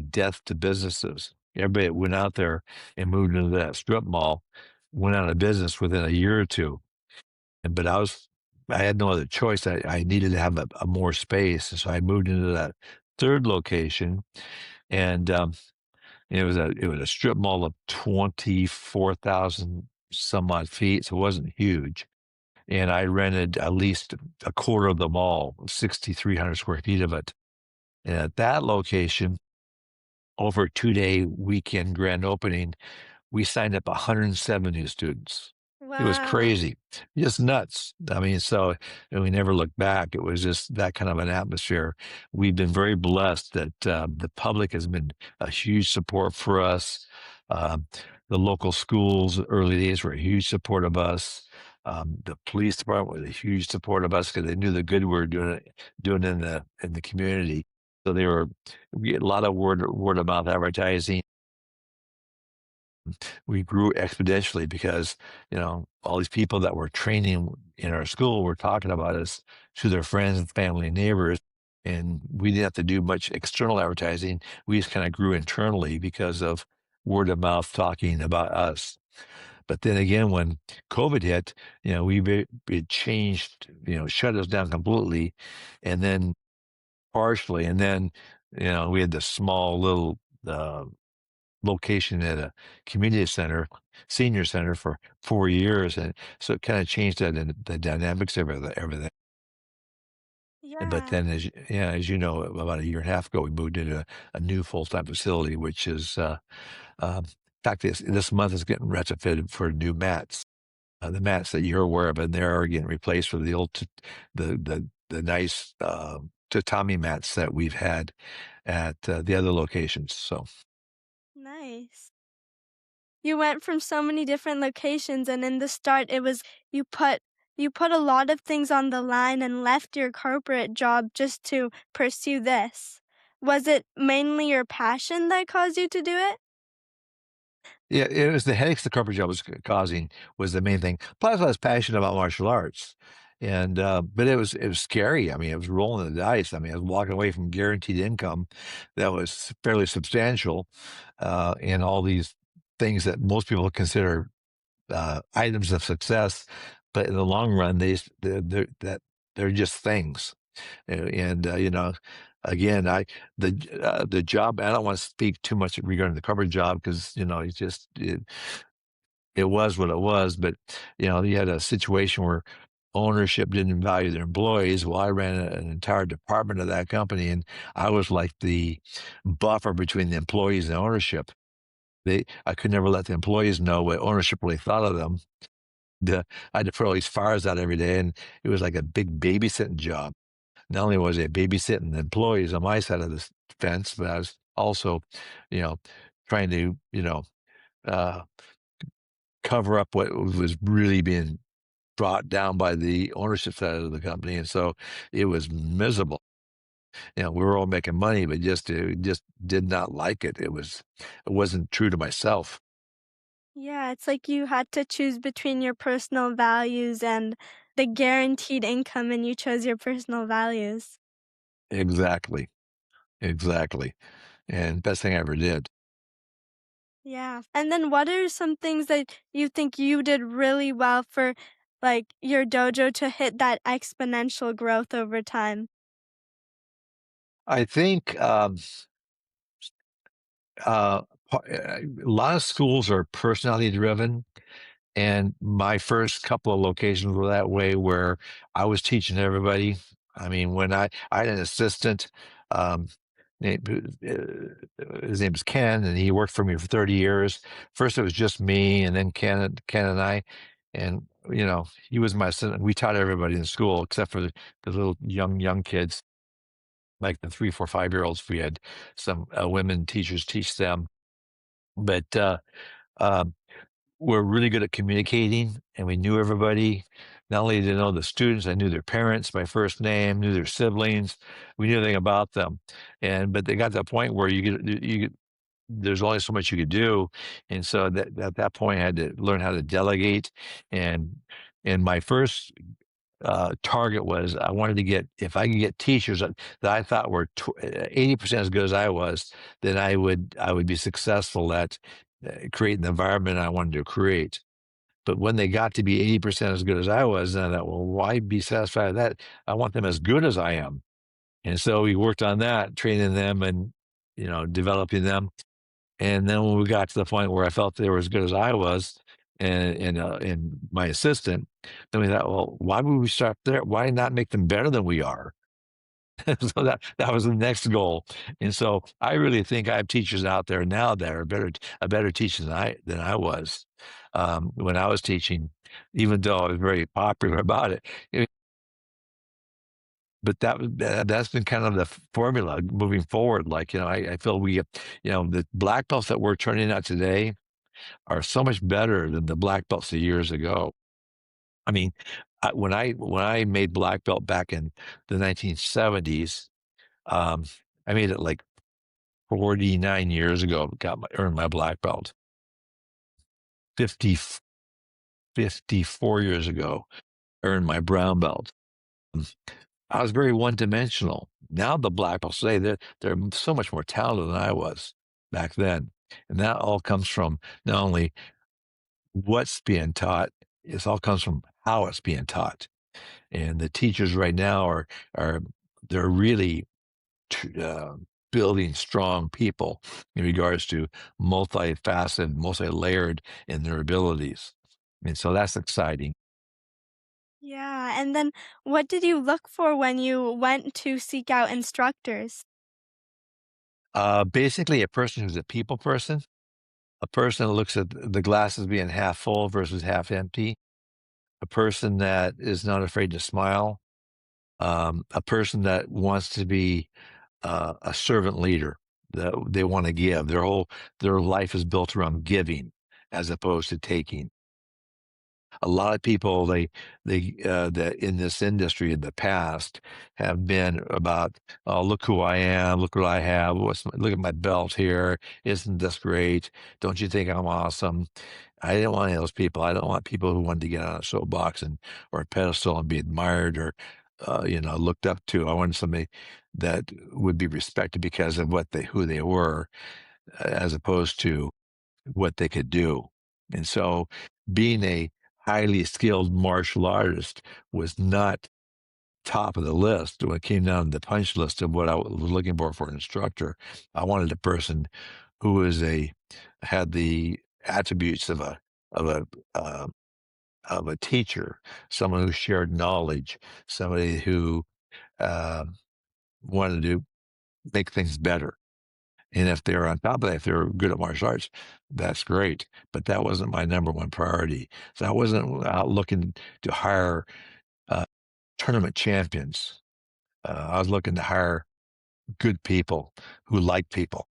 [SPEAKER 1] death to businesses. Everybody that went out there and moved into that strip mall went out of business within a year or two. But I had no other choice. I needed to have a more space. And so I moved into that third location. And it was a strip mall of 24,000 some odd feet. So it wasn't huge. And I rented at least a quarter of the mall, 6,300 square feet of it. And at that location, over a 2-day weekend grand opening, we signed up 107 new students. It was
[SPEAKER 2] Wow.
[SPEAKER 1] crazy, just nuts. I mean, so and we never looked back. It was just that kind of an atmosphere. We've been very blessed that the public has been a huge support for us. Um, the local schools, early days, were a huge support of us. The police department was a huge support of us because they knew the good we were doing in the community. So we get a lot of word of mouth advertising. We grew exponentially because all these people that were training in our school were talking about us to their friends and family and neighbors, and we didn't have to do much external advertising. We just kind of grew internally because of word of mouth talking about us. But then again, when COVID hit, it changed, shut us down completely, and then partially, and then we had this small little location at a community center, senior center for 4 years. And so it kind of changed the dynamics of everything. But
[SPEAKER 2] Yeah.
[SPEAKER 1] then, as you know, about a year and a half ago, we moved into a new full-time facility, which is, in fact, this month is getting retrofitted for new mats. The mats that you're aware of, and they are getting replaced with the old, the nice tatami mats that we've had at the other locations. So.
[SPEAKER 2] Nice. You went from so many different locations, and in the start, it was you put you put a lot of things on the line and left your corporate job just to pursue this. Was it mainly your passion that caused you to do it?
[SPEAKER 1] Yeah, it was the headaches the corporate job was causing was the main thing. Plus, I was passionate about martial arts, and but it was scary. I mean, it was rolling the dice. I mean, I was walking away from guaranteed income that was fairly substantial, and all these things that most people consider items of success, but in the long run, they're just things. And again, the job. I don't want to speak too much regarding the cover job because it was what it was. But you had a situation where ownership didn't value their employees. Well, I ran an entire department of that company, and I was like the buffer between the employees and ownership. I could never let the employees know what ownership really thought of them. I had to put all these fires out every day, and it was like a big babysitting job. Not only was I babysitting the employees on my side of the fence, but I was also, you know, trying to, uh, cover up what was really being brought down by the ownership side of the company. And so it was miserable. We were all making money, but just did not like it. It wasn't true to myself.
[SPEAKER 2] Yeah, it's like you had to choose between your personal values and the guaranteed income, and you chose your personal values.
[SPEAKER 1] Exactly. Exactly. And best thing I ever did.
[SPEAKER 2] Yeah. And then what are some things that you think you did really well for like your dojo to hit that exponential growth over time?
[SPEAKER 1] I think a lot of schools are personality driven. And my first couple of locations were that way where I was teaching everybody. I mean, when I had an assistant, um, his name was Ken, and he worked for me for 30 years. First, it was just me, and then Ken and I. And, he was my assistant. We taught everybody in school except for the little young kids, like the 3, 4, 5-year-olds. We had some women teachers teach them. But um, we're really good at communicating and we knew everybody. Not only did I know the students, I knew their parents by first name, knew their siblings. We knew everything about them. But they got to that point where there's only so much you could do. And so that at that point I had to learn how to delegate. And my first target was I wanted to get, if I could get teachers that I thought were 80% as good as I was, then I would be successful at creating the environment I wanted to create. But when they got to be 80% as good as I was, then I thought, well, why be satisfied with that? I want them as good as I am. And so we worked on that, training them and, developing them. And then when we got to the point where I felt they were as good as I was and my assistant, then we thought, well, why would we start there? Why not make them better than we are? So that was the next goal. And so I really think I have teachers out there now that are a better teacher than I was when I was teaching, even though I was very popular about it. But that's been kind of the formula moving forward. Like I feel the black belts that we're turning out today are so much better than the black belts of years ago. I mean, when I made black belt back in the 1970s, um, I made it like 49 years ago, earned my black belt. 50, 54 years ago, earned my brown belt. I was very one-dimensional. Now the black belts today, they're so much more talented than I was back then. And that all comes from not only what's being taught, it all comes from how it's being taught. And the teachers right now are they're really uh, building strong people in regards to multifaceted, multi-layered in their abilities. And so that's exciting.
[SPEAKER 2] Yeah, and then what did you look for when you went to seek out instructors?
[SPEAKER 1] Basically, a person who's a people person, a person that looks at the glass as being half full versus half empty, a person that is not afraid to smile, a person that wants to be a servant leader that they want to give. Their life is built around giving, as opposed to taking. A lot of people that in this industry in the past have been about, oh, look who I am, look what I have, look at my belt here, isn't this great? Don't you think I'm awesome? I didn't want any of those people. I don't want people who wanted to get on a soapbox and or a pedestal and be admired or looked up to. I wanted somebody that would be respected because of what they who they were, as opposed to what they could do. And so being a highly skilled martial artist was not top of the list when it came down to the punch list of what I was looking for an instructor. I wanted a person who was a had the attributes of a uh, of a teacher, someone who shared knowledge, somebody who uh, wanted to make things better. And if they're on top of that, if they're good at martial arts, that's great. But that wasn't my number one priority. So I wasn't out looking to hire uh, tournament champions. I was looking to hire good people who like people.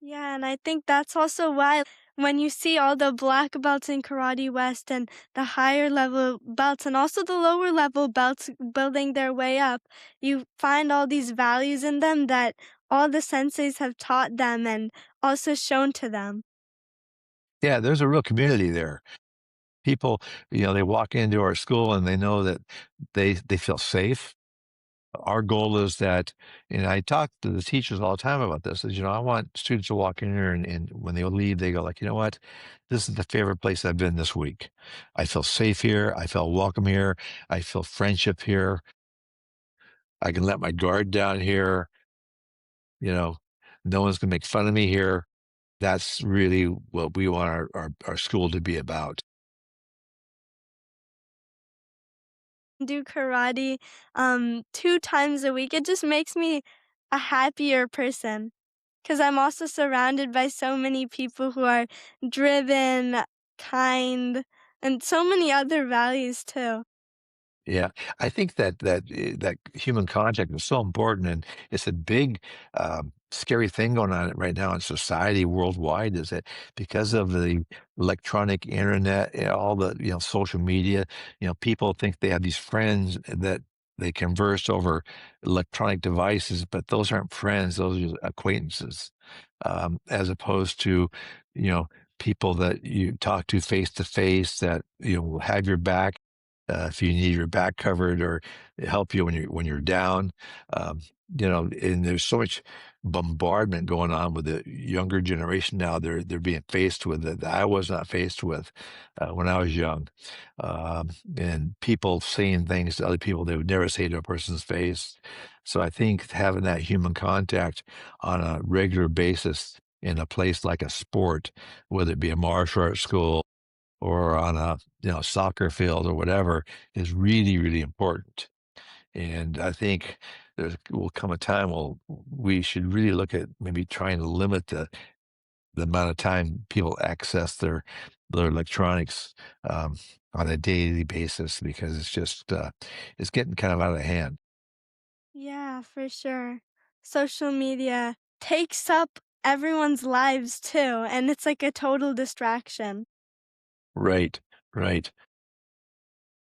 [SPEAKER 2] Yeah, and I think that's also why when you see all the black belts in Karate West and the higher level belts and also the lower level belts building their way up, you find all these values in them that all the senseis have taught them and also shown to them.
[SPEAKER 1] Yeah, there's a real community there. People, they walk into our school and they know that they feel safe. Our goal is that, and I talk to the teachers all the time about this, is, I want students to walk in here and when they leave, they go like, you know what? This is the favorite place I've been this week. I feel safe here. I feel welcome here. I feel friendship here. I can let my guard down here. You know, no one's gonna make fun of me here. That's really what we want our school to be about.
[SPEAKER 2] Do karate 2 times a week. It just makes me a happier person because I'm also surrounded by so many people who are driven, kind, and so many other values too.
[SPEAKER 1] Yeah, I think that human contact is so important, and it's a big, scary thing going on right now in society worldwide. Is that because of the electronic internet, and all the social media, people think they have these friends that they converse over electronic devices, but those aren't friends; those are just acquaintances, as opposed to you know people that you talk to face that will have your back if you need your back covered or help you when you're down. Um, and there's so much bombardment going on with the younger generation now. They're being faced with that I was not faced with when I was young, and people saying things to other people they would never say to a person's face. So I think having that human contact on a regular basis in a place like a sport, whether it be a martial arts school or on a soccer field or whatever is really really important. And I think there will come a time when we should really look at maybe trying to limit the amount of time people access their electronics um, on a daily basis because it's just it's getting kind of out of hand.
[SPEAKER 2] Yeah, for sure. Social media takes up everyone's lives too, and it's like a total distraction.
[SPEAKER 1] Right, right.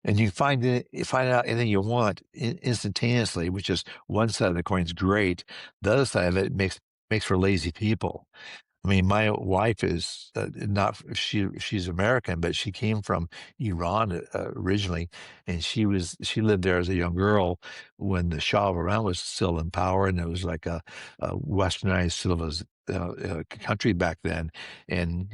[SPEAKER 1] And you find out anything you want instantaneously, which is one side of the coin is great. The other side of it makes for lazy people. I mean, my wife is not she's American, but she came from Iran originally, and she lived there as a young girl when the Shah of Iran was still in power, and it was like a westernized sort of country back then. And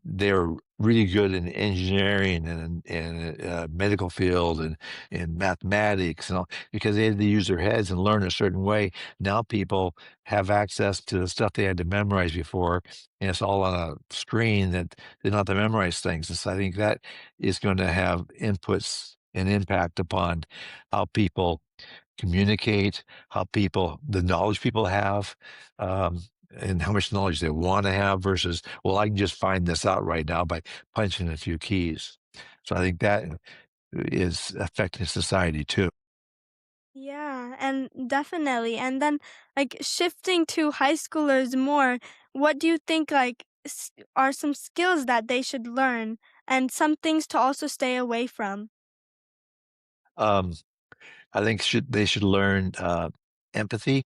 [SPEAKER 1] they're really good in engineering and medical field and mathematics and all because they had to use their heads and learn a certain way. Now people have access to the stuff they had to memorize before, and it's all on a screen that they don't have to memorize things. And so I think that is going to have inputs and impact upon how people communicate, the knowledge people have, um, and how much knowledge they want to have versus, well, I can just find this out right now by punching a few keys. So I think that is affecting society too.
[SPEAKER 2] Yeah, and definitely. And then, like, shifting to high schoolers more, what do you think, like, are some skills that they should learn and some things to also stay away from?
[SPEAKER 1] Um, I think they should learn empathy.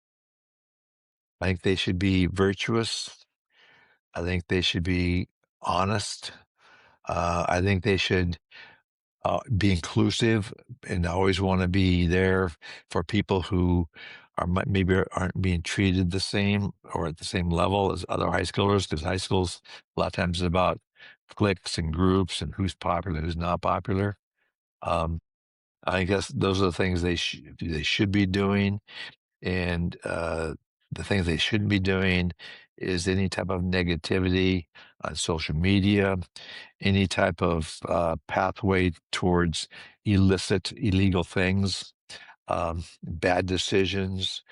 [SPEAKER 1] I think they should be virtuous. I think they should be honest. I think they should be inclusive and always want to be there for people who maybe aren't being treated the same or at the same level as other high schoolers, because high schools a lot of times is about cliques and groups and who's popular, who's not popular. Um, I guess those are the things they should be doing, and the things they shouldn't be doing is any type of negativity on social media, any type of pathway towards illegal things, bad decisions,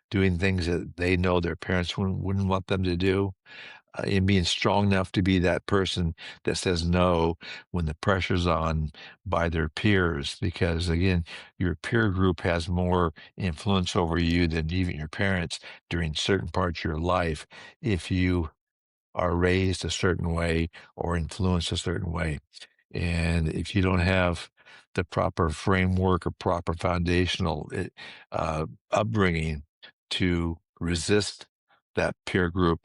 [SPEAKER 1] doing things that they know their parents wouldn't want them to do, and being strong enough to be that person that says no when the pressure's on by their peers. Because again, your peer group has more influence over you than even your parents during certain parts of your life if you are raised a certain way or influenced a certain way. And if you don't have the proper framework or proper foundational upbringing to resist that peer group,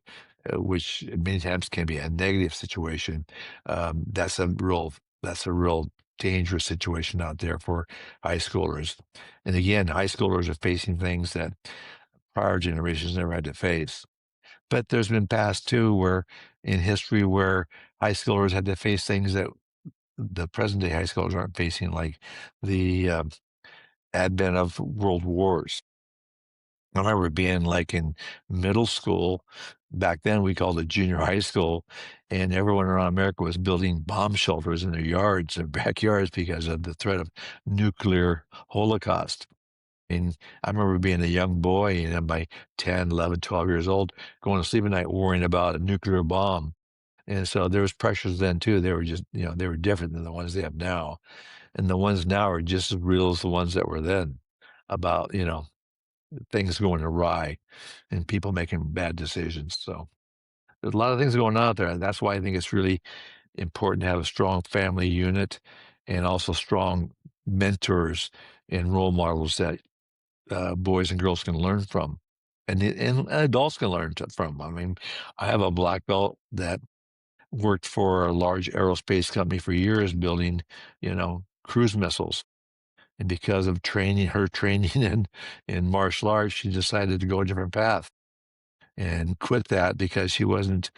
[SPEAKER 1] which many times can be a negative situation, that's a real dangerous situation out there for high schoolers. And again, high schoolers are facing things that prior generations never had to face. But there's been past too where in history where high schoolers had to face things that the present day high schoolers aren't facing, like the advent of world wars. I remember being like in middle school. Back then, we called it junior high school, and everyone around America was building bomb shelters in their yards and backyards because of the threat of nuclear holocaust. And I remember being a young boy, and I'm by 10, 11, 12 years old, going to sleep at night worrying about a nuclear bomb. And so there was pressures then too. They were just, they were different than the ones they have now. And the ones now are just as real as the ones that were then about, things going awry and people making bad decisions. So there's a lot of things going on out there. And that's why I think it's really important to have a strong family unit and also strong mentors and role models that boys and girls can learn from. And adults can learn from. I mean, I have a black belt that worked for a large aerospace company for years building, cruise missiles. And because of her training in martial arts, she decided to go a different path and quit that because it wasn't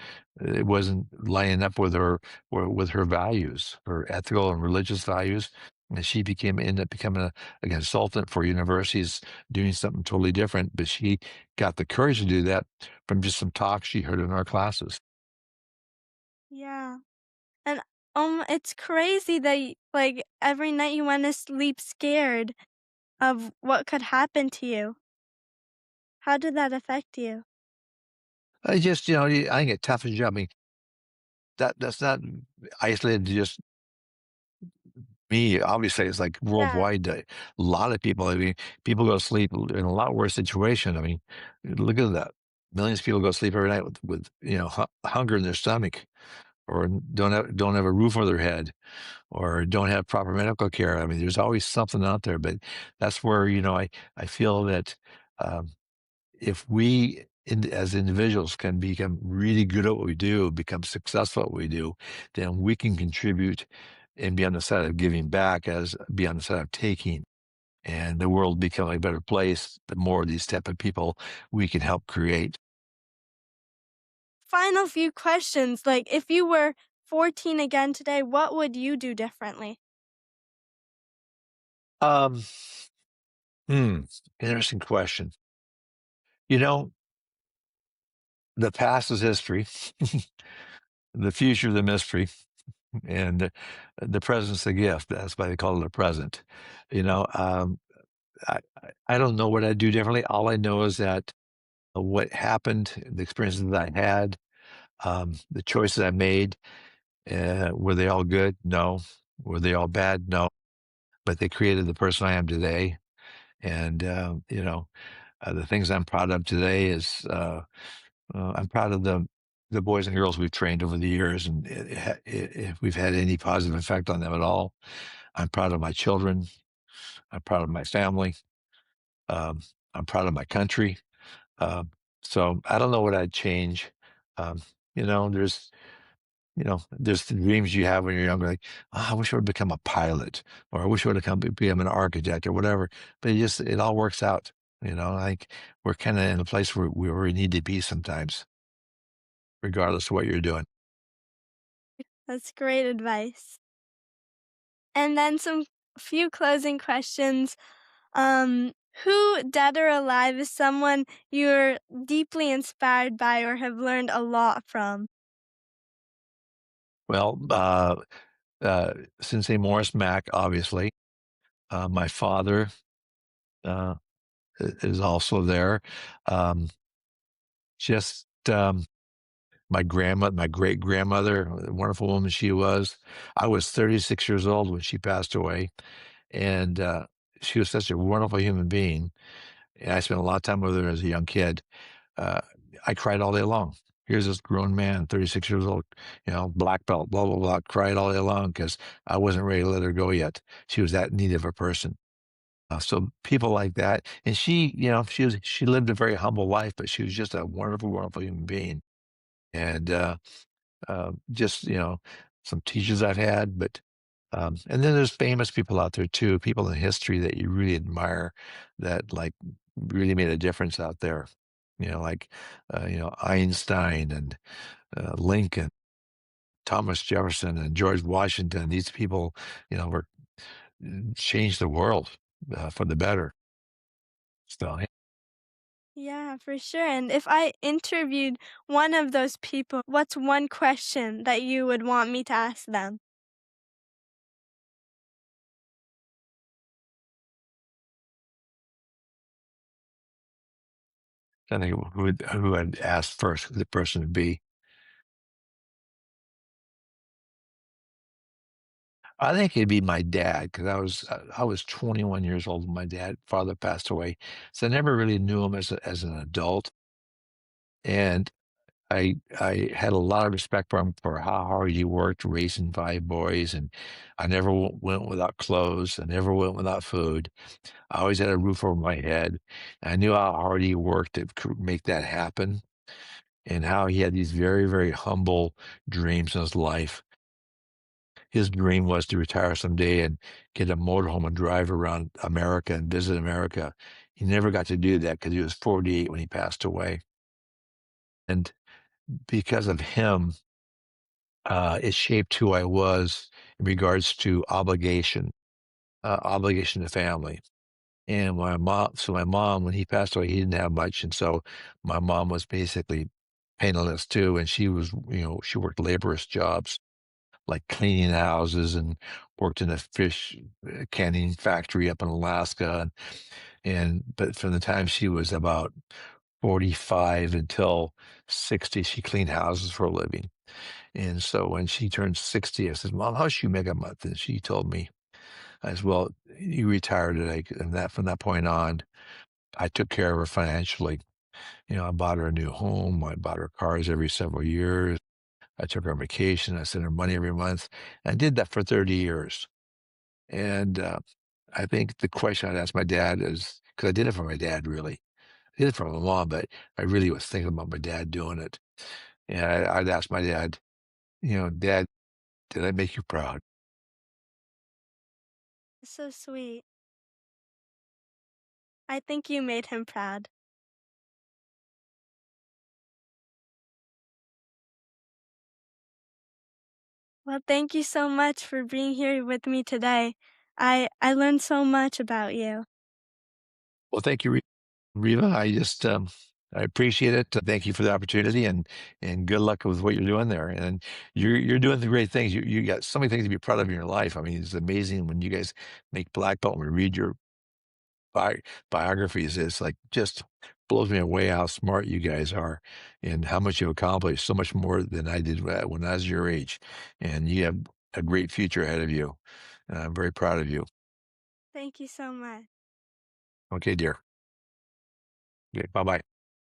[SPEAKER 1] lining up with her or with her values, her ethical and religious values. And she ended up becoming a consultant for universities, doing something totally different. But she got the courage to do that from just some talks she heard in our classes.
[SPEAKER 2] Yeah. And it's crazy that like every night you went to sleep scared of what could happen to you. How did that affect you?
[SPEAKER 1] I just, I think it toughens you. I mean, that's not isolated to just me. Obviously, it's like
[SPEAKER 2] Yeah.
[SPEAKER 1] worldwide. A lot of people. I mean, people go to sleep in a lot worse situation. I mean, look at that. Millions of people go to sleep every night with hunger in their stomach, or don't have a roof over their head, or don't have proper medical care. I mean, there's always something out there. But that's where I feel that um, if we as individuals can become really good at what we do, become successful at what we do, then we can contribute and be on the side of giving back as be on the side of taking. And the world become a better place, the more of these type of people we can help create.
[SPEAKER 2] Final few questions. Like if you were 14 again today, what would you do differently?
[SPEAKER 1] Um, hmm, Interesting question. You know, the past is history, the future the mystery, and the present's a gift. That's why they call it a present. You know, um, I don't know what I'd do differently. All I know is that what happened, the experiences that I had, the choices I made, were they all good? No. Were they all bad? No. But they created the person I am today. And, the things I'm proud of today is I'm proud of them. the boys and girls we've trained over the years, and if we've had any positive effect on them at all. I'm proud of my children. I'm proud of my family. Um, I'm proud of my country. Um, so I don't know what I'd change. Um, there's there's the dreams you have when you're younger, like, "Oh, I wish I would become a pilot, or I wish I would become an architect or whatever." But it all works out. Like we're kind of in a place where we need to be sometimes, regardless of what you're doing.
[SPEAKER 2] That's great advice. And then some few closing questions. Who, dead or alive, is someone you're deeply inspired by or have learned a lot from?
[SPEAKER 1] Well, uh, Sensei Morris Mack, obviously. My father uh, is also there. Um, just my great grandmother, wonderful woman she was. I was 36 years old when she passed away, and she was such a wonderful human being. And I spent a lot of time with her as a young kid. Uh, I cried all day long. Here's this grown man, 36 years old, black belt, blah, blah, blah, cried all day long because I wasn't ready to let her go yet. She was that neat of a person. So people like that. And she lived a very humble life, but she was just a wonderful, wonderful human being. And just, some teachers I've had, but, and then there's famous people out there too, people in history that you really admire that like really made a difference out there. Like, Einstein and Lincoln, Thomas Jefferson and George Washington. These people, were changed the world for the better. So, yeah.
[SPEAKER 2] Yeah, for sure. And if I interviewed one of those people, what's one question that you would want me to ask them?
[SPEAKER 1] I think who I'd ask first, who the person would be. I think it'd be my dad because I was 21 years old when my father passed away, so I never really knew him as an adult, and I had a lot of respect for him for how hard he worked raising 5 boys, and I never went without clothes. I never went without food. I always had a roof over my head. I knew how hard he worked to make that happen, and how he had these very, very humble dreams in his life. His dream was to retire someday and get a motorhome and drive around America and visit America. He never got to do that because he was 48 when he passed away. And because of him, it shaped who I was in regards to obligation to family. And my mom, when he passed away, he didn't have much. And so my mom was basically penniless too. And she worked laborious jobs like cleaning houses and worked in a fish canning factory up in Alaska. But from the time she was about 45 until 60, she cleaned houses for a living. And so when she turned 60, I said, "Mom, how does she make a month?" And she told me, as well, "You retired today." And that from that point on, I took care of her financially. I bought her a new home. I bought her cars every several years. I took her on vacation. I sent her money every month. I did that for 30 years. And I think the question I'd ask my dad is, because I did it for my dad, really. I did it for my mom, but I really was thinking about my dad doing it. And I'd ask my dad, "Dad, did I make you proud?"
[SPEAKER 2] So sweet. I think you made him proud. Well, thank you so much for being here with me today. I learned so much about you.
[SPEAKER 1] Well, thank you, Reva. I appreciate it. Thank you for the opportunity, and good luck with what you're doing there. And you're doing the great things. You got so many things to be proud of in your life. I mean, it's amazing when you guys make black belt and we read your bi biographies. It's like just blows me away how smart you guys are and how much you've accomplished. So much more than I did when I was your age. And you have a great future ahead of you. And I'm very proud of you.
[SPEAKER 2] Thank you so much.
[SPEAKER 1] Okay, dear. Okay, bye bye.